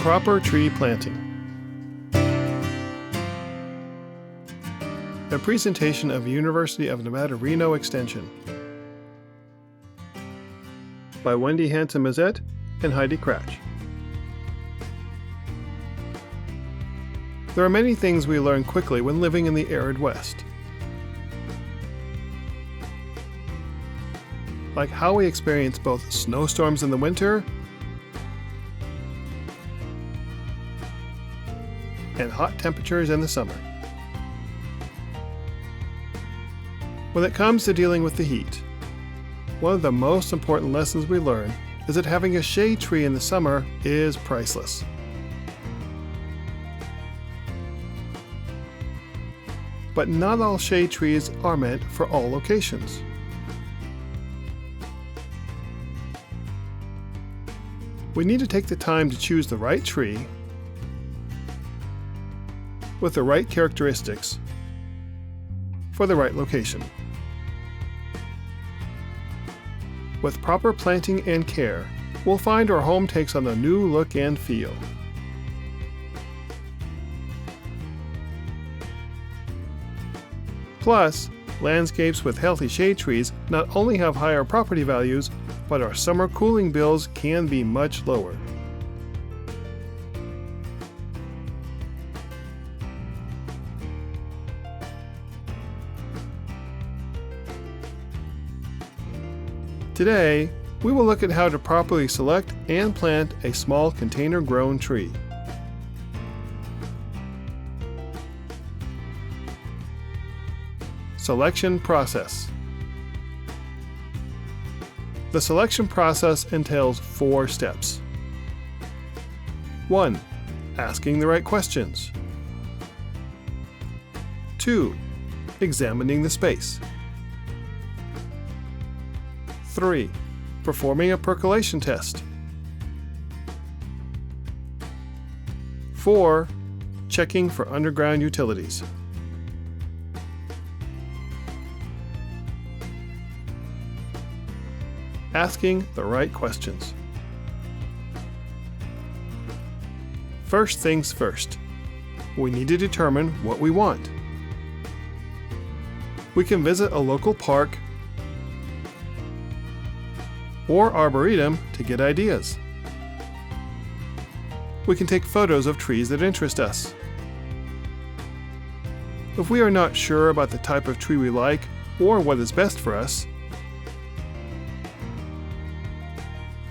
Proper tree planting. A presentation of University of Nevada, Reno Extension by Wendy Hanson-Mazette and Heidi Kratch. There are many things we learn quickly when living in the arid West. Like how we experience both snowstorms in the winter and hot temperatures in the summer. When it comes to dealing with the heat, one of the most important lessons we learn is that having a shade tree in the summer is priceless. But not all shade trees are meant for all locations. We need to take the time to choose the right tree with the right characteristics for the right location. With proper planting and care, we'll find our home takes on a new look and feel. Plus, landscapes with healthy shade trees not only have higher property values, but our summer cooling bills can be much lower. Today, we will look at how to properly select and plant a small container-grown tree. Selection process. The selection process entails 4 steps. 1. Asking the right questions. 2. Examining the space. 3. Performing a percolation test. 4. Checking for underground utilities. Asking the right questions. First things first, we need to determine what we want. We can visit a local park or arboretum to get ideas. We can take photos of trees that interest us. If we are not sure about the type of tree we like or what is best for us,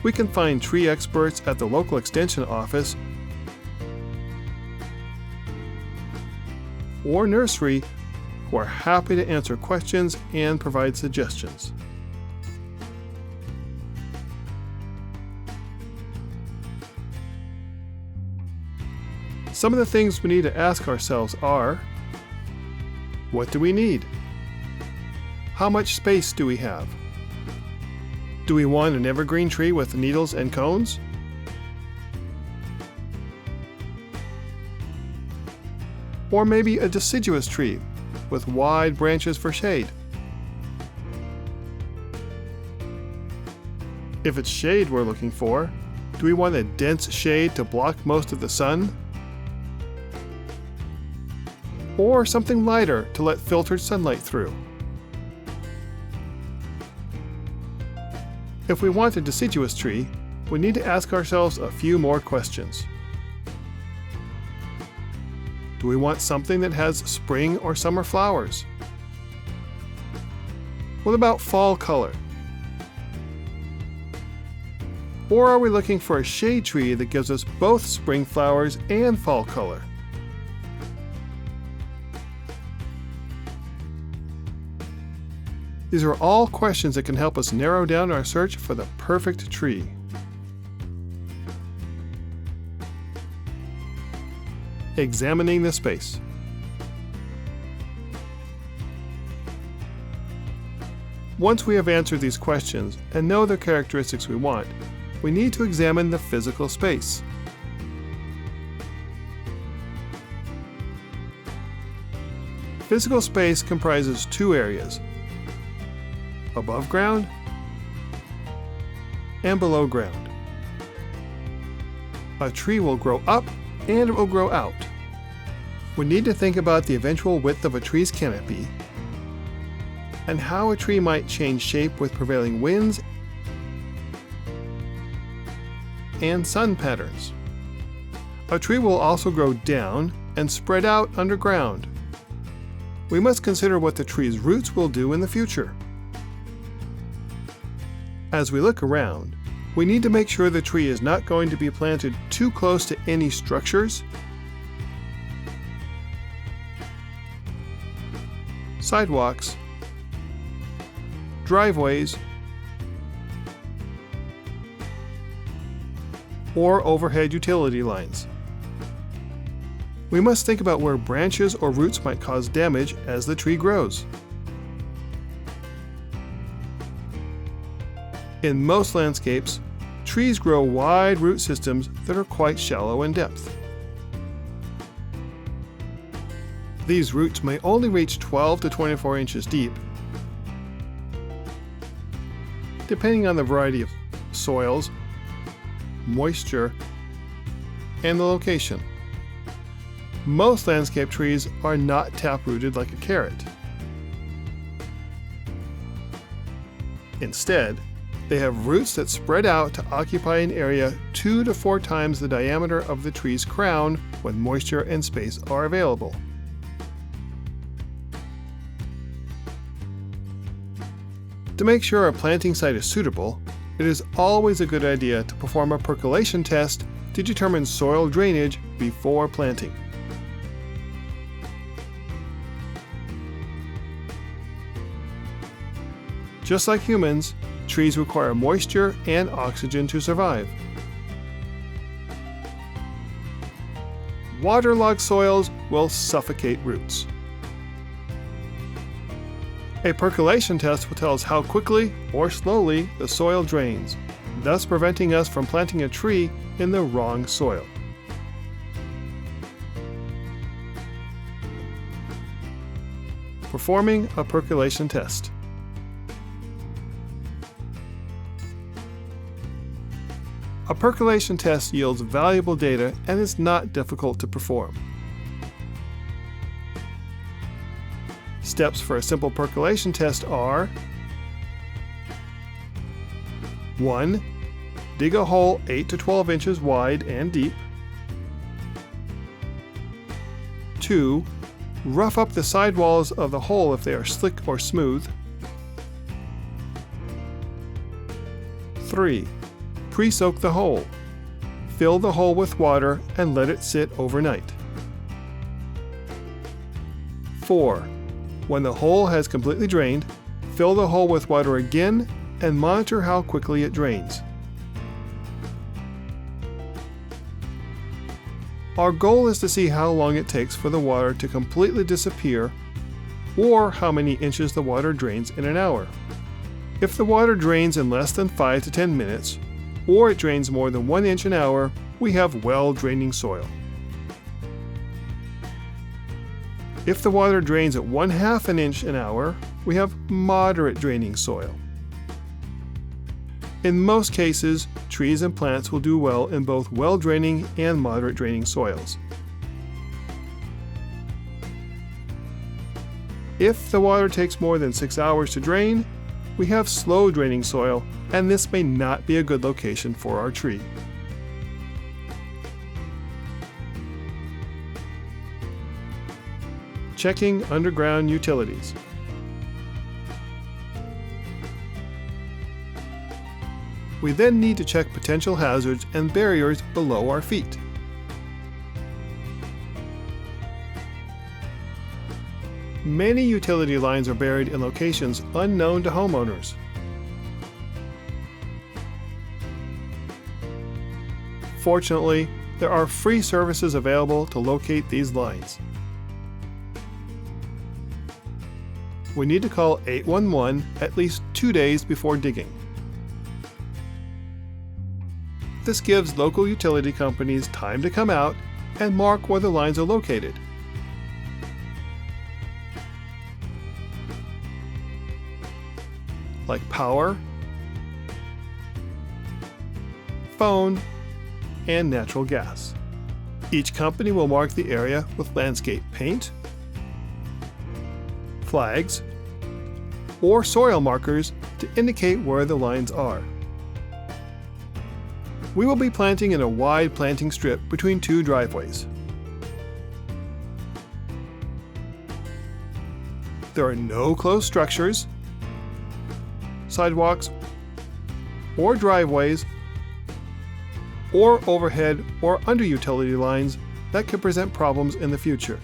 we can find tree experts at the local extension office or nursery who are happy to answer questions and provide suggestions. Some of the things we need to ask ourselves are: what do we need? How much space do we have? Do we want an evergreen tree with needles and cones? Or maybe a deciduous tree with wide branches for shade? If it's shade we're looking for, do we want a dense shade to block most of the sun? Or something lighter to let filtered sunlight through? If we want a deciduous tree, we need to ask ourselves a few more questions. Do we want something that has spring or summer flowers? What about fall color? Or are we looking for a shade tree that gives us both spring flowers and fall color? These are all questions that can help us narrow down our search for the perfect tree. Examining the space. Once we have answered these questions and know the characteristics we want, we need to examine the physical space. Physical space comprises 2 areas: above ground and below ground. A tree will grow up and it will grow out. We need to think about the eventual width of a tree's canopy and how a tree might change shape with prevailing winds and sun patterns. A tree will also grow down and spread out underground. We must consider what the tree's roots will do in the future. As we look around, we need to make sure the tree is not going to be planted too close to any structures, sidewalks, driveways, or overhead utility lines. We must think about where branches or roots might cause damage as the tree grows. In most landscapes, trees grow wide root systems that are quite shallow in depth. These roots may only reach 12 to 24 inches deep, depending on the variety of soils, moisture, and the location. Most landscape trees are not tap-rooted like a carrot. Instead, they have roots that spread out to occupy an area 2 to 4 times the diameter of the tree's crown when moisture and space are available. To make sure a planting site is suitable, it is always a good idea to perform a percolation test to determine soil drainage before planting. Just like humans, trees require moisture and oxygen to survive. Waterlogged soils will suffocate roots. A percolation test will tell us how quickly or slowly the soil drains, thus preventing us from planting a tree in the wrong soil. Performing a percolation test. A percolation test yields valuable data and is not difficult to perform. Steps for a simple percolation test are: 1. Dig a hole 8 to 12 inches wide and deep. 2. Rough up the side walls of the hole if they are slick or smooth. 3. Pre-soak the hole. Fill the hole with water and let it sit overnight. 4. When the hole has completely drained, fill the hole with water again and monitor how quickly it drains. Our goal is to see how long it takes for the water to completely disappear or how many inches the water drains in an hour. If the water drains in less than 5 to 10 minutes, or it drains more than 1 inch an hour, we have well-draining soil. If the water drains at 1/2 an inch an hour, we have moderate draining soil. In most cases, trees and plants will do well in both well-draining and moderate draining soils. If the water takes more than 6 hours to drain, we have slow draining soil, and this may not be a good location for our tree. Checking underground utilities. We then need to check potential hazards and barriers below our feet. Many utility lines are buried in locations unknown to homeowners. Fortunately, there are free services available to locate these lines. We need to call 811 at least 2 days before digging. This gives local utility companies time to come out and mark where the lines are located. Like power, phone, and natural gas. Each company will mark the area with landscape paint, flags, or soil markers to indicate where the lines are. We will be planting in a wide planting strip between two driveways. There are no closed structures, sidewalks, or driveways, or overhead or under utility lines that could present problems in the future.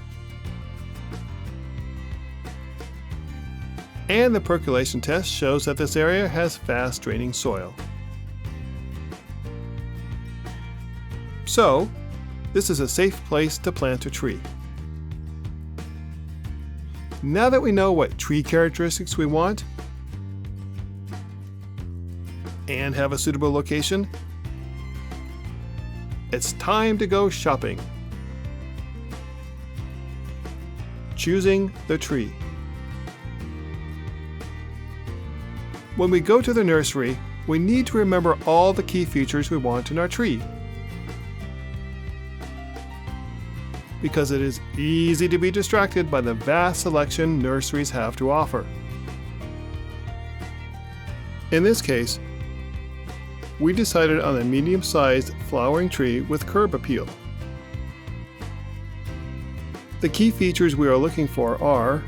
And the percolation test shows that this area has fast draining soil. So, this is a safe place to plant a tree. Now that we know what tree characteristics we want and have a suitable location, it's time to go shopping. Choosing the tree. When we go to the nursery, we need to remember all the key features we want in our tree. Because it is easy to be distracted by the vast selection nurseries have to offer. In this case, we decided on a medium-sized flowering tree with curb appeal. The key features we are looking for are: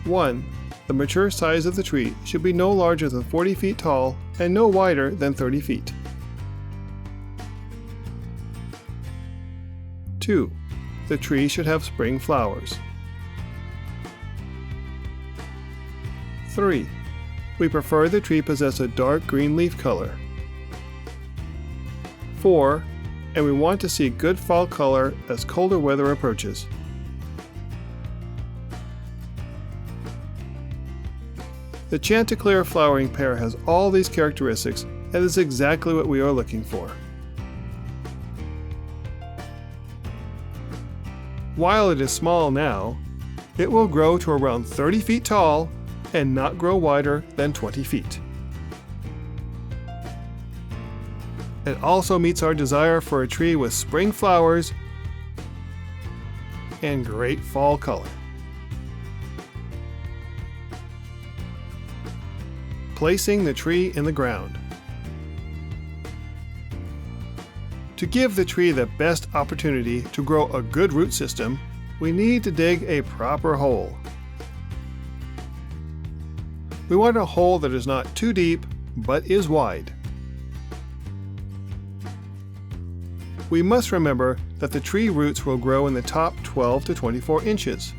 1. The mature size of the tree should be no larger than 40 feet tall and no wider than 30 feet. 2. The tree should have spring flowers. 3. We prefer the tree possess a dark green leaf color. 4. And we want to see good fall color as colder weather approaches. The Chanticleer flowering pear has all these characteristics and is exactly what we are looking for. While it is small now, it will grow to around 30 feet tall and not grow wider than 20 feet. It also meets our desire for a tree with spring flowers and great fall color. Placing the tree in the ground. To give the tree the best opportunity to grow a good root system, we need to dig a proper hole. We want a hole that is not too deep, but is wide. We must remember that the tree roots will grow in the top 12 to 24 inches.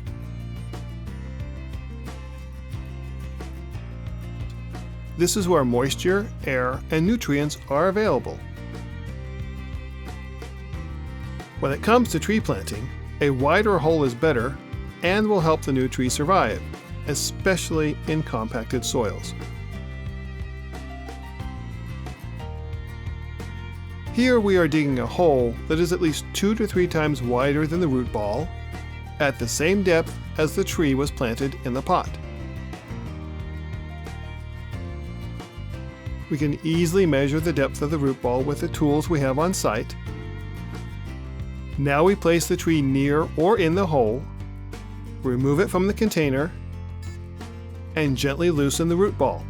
This is where moisture, air, and nutrients are available. When it comes to tree planting, a wider hole is better and will help the new tree survive, especially in compacted soils. Here we are digging a hole that is at least 2 to 3 times wider than the root ball, at the same depth as the tree was planted in the pot. We can easily measure the depth of the root ball with the tools we have on site. Now we place the tree near or in the hole, remove it from the container, and gently loosen the root ball.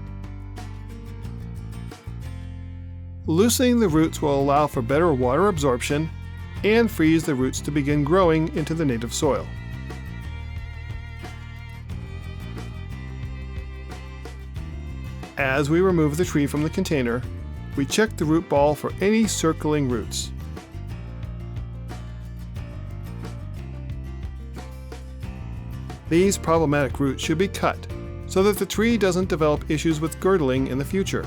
Loosening the roots will allow for better water absorption and frees the roots to begin growing into the native soil. As we remove the tree from the container, we check the root ball for any circling roots. These problematic roots should be cut so that the tree doesn't develop issues with girdling in the future.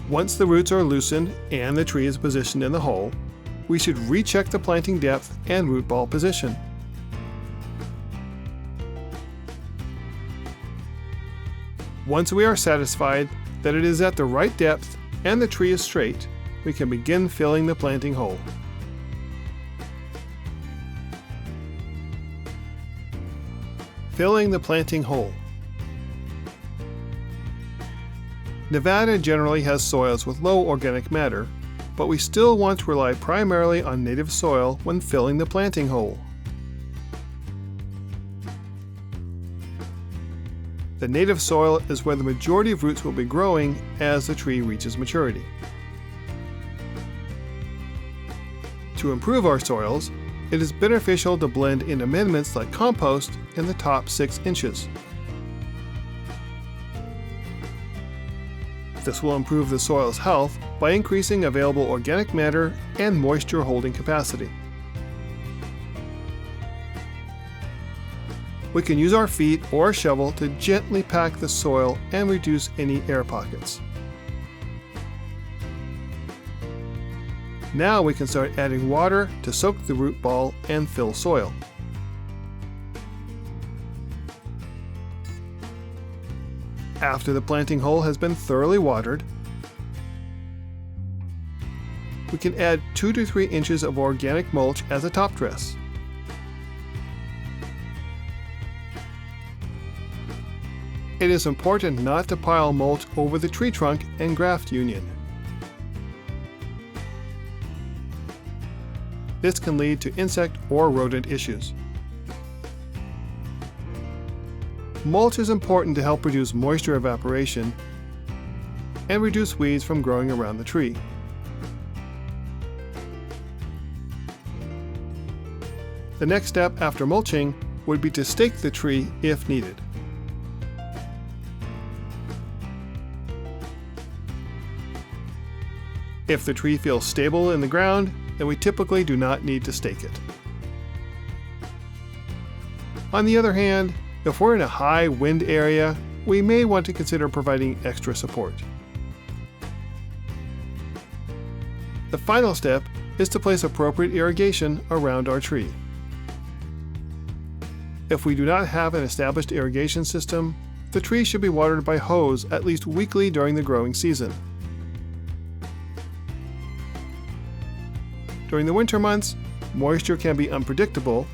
Once the roots are loosened and the tree is positioned in the hole, we should recheck the planting depth and root ball position. Once we are satisfied that it is at the right depth and the tree is straight, we can begin filling the planting hole. Filling the planting hole. Nevada generally has soils with low organic matter, but we still want to rely primarily on native soil when filling the planting hole. The native soil is where the majority of roots will be growing as the tree reaches maturity. To improve our soils, it is beneficial to blend in amendments like compost in the top 6 inches. This will improve the soil's health by increasing available organic matter and moisture holding capacity. We can use our feet or a shovel to gently pack the soil and reduce any air pockets. Now we can start adding water to soak the root ball and fill soil. After the planting hole has been thoroughly watered, we can add 2 to 3 inches of organic mulch as a top dress. It is important not to pile mulch over the tree trunk and graft union. This can lead to insect or rodent issues. Mulch is important to help reduce moisture evaporation and reduce weeds from growing around the tree. The next step after mulching would be to stake the tree if needed. If the tree feels stable in the ground, then we typically do not need to stake it. On the other hand, if we're in a high wind area, we may want to consider providing extra support. The final step is to place appropriate irrigation around our tree. If we do not have an established irrigation system, the tree should be watered by hose at least weekly during the growing season. During the winter months, moisture can be unpredictable,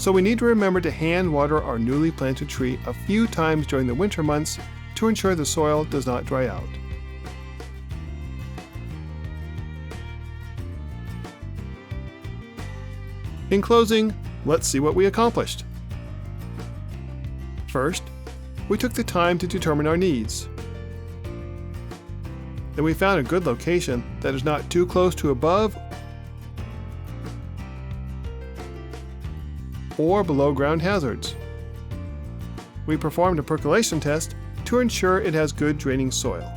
so we need to remember to hand water our newly planted tree a few times during the winter months to ensure the soil does not dry out. In closing, let's see what we accomplished. First, we took the time to determine our needs. Then we found a good location that is not too close to above or below ground hazards. We performed a percolation test to ensure it has good draining soil.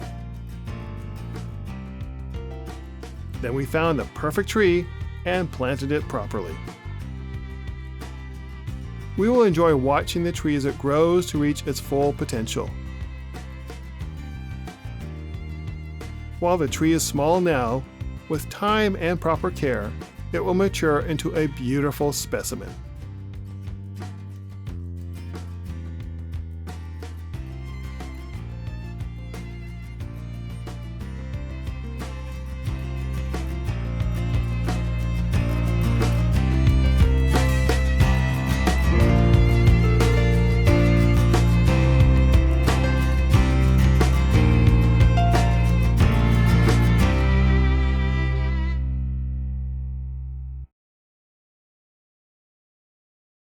Then we found the perfect tree and planted it properly. We will enjoy watching the tree as it grows to reach its full potential. While the tree is small now, with time and proper care, it will mature into a beautiful specimen.